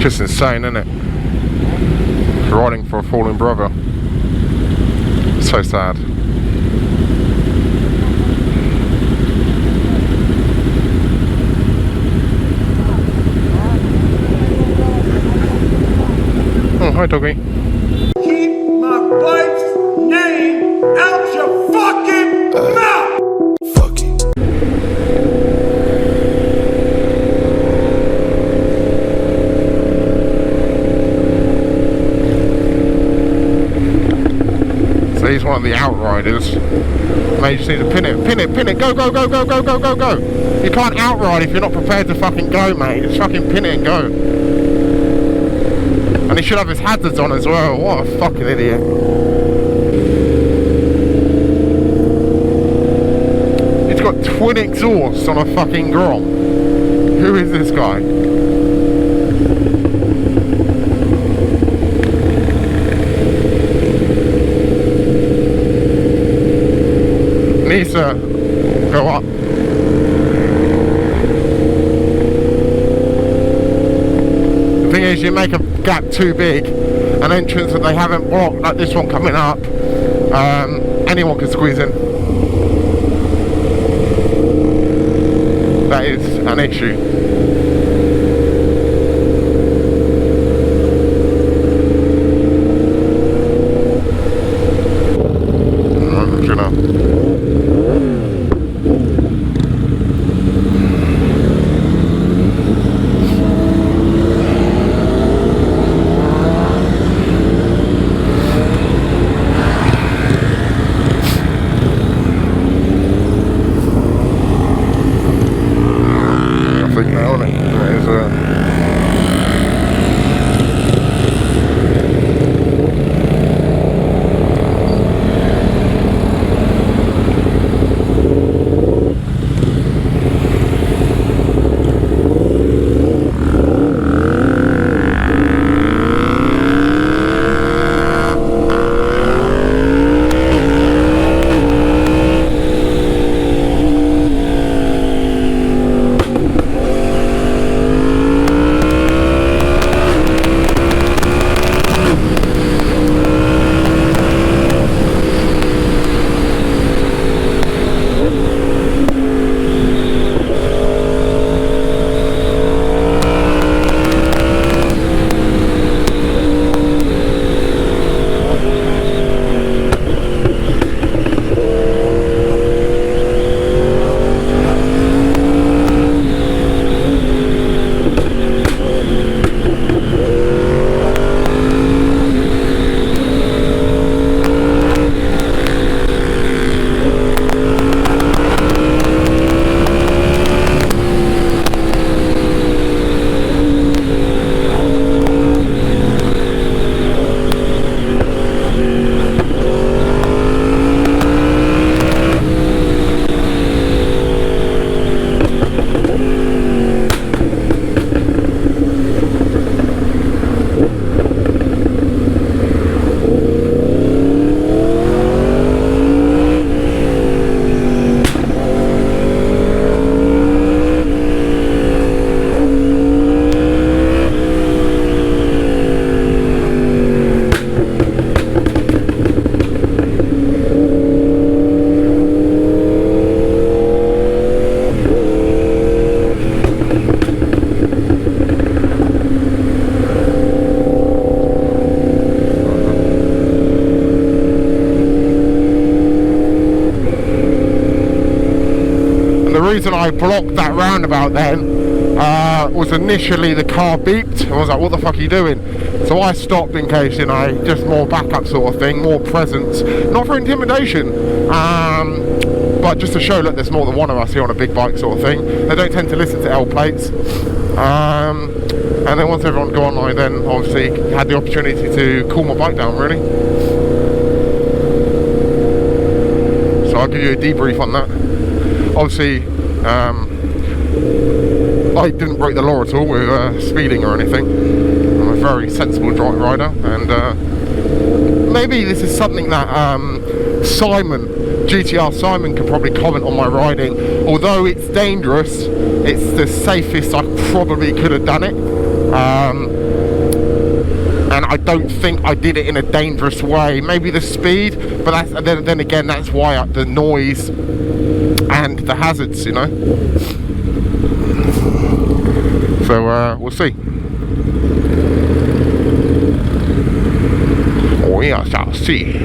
Just insane, isn't it? Riding for a fallen brother. So sad. Oh, hi doggy. Keep my wife's name out your fucking mouth! Fuck you. So he's one of the outriders. Mate, you just need to pin it, go, go, go, go, go, go, go, go. You can't outride if you're not prepared to fucking go, mate. Just fucking pin it and go. And he should have his hazards on as well. What a fucking idiot. He's got twin exhausts on a fucking Grom. Who is this guy? Needs to go up. The thing is, you make a gap too big, an entrance that they haven't blocked, like this one coming up, anyone can squeeze in. That is an issue. The reason I blocked that roundabout then was initially the car beeped. I was like, what the fuck are you doing? So I stopped in case, you know, just more backup sort of thing, more presence, not for intimidation, but just to show that there's more than one of us here on a big bike sort of thing. They don't tend to listen to L plates. And then once everyone got on, I then obviously had the opportunity to cool my bike down, really. So I'll give you a debrief on that. Obviously, I didn't break the law at all with speeding or anything. I'm a very sensible rider, and maybe this is something that GTR Simon can probably comment on my riding. Although it's dangerous, it's the safest I probably could have done it. and I don't think I did it in a dangerous way. Maybe the speed, but then again, that's why the noise and the hazards, you know. So we'll see. We shall see.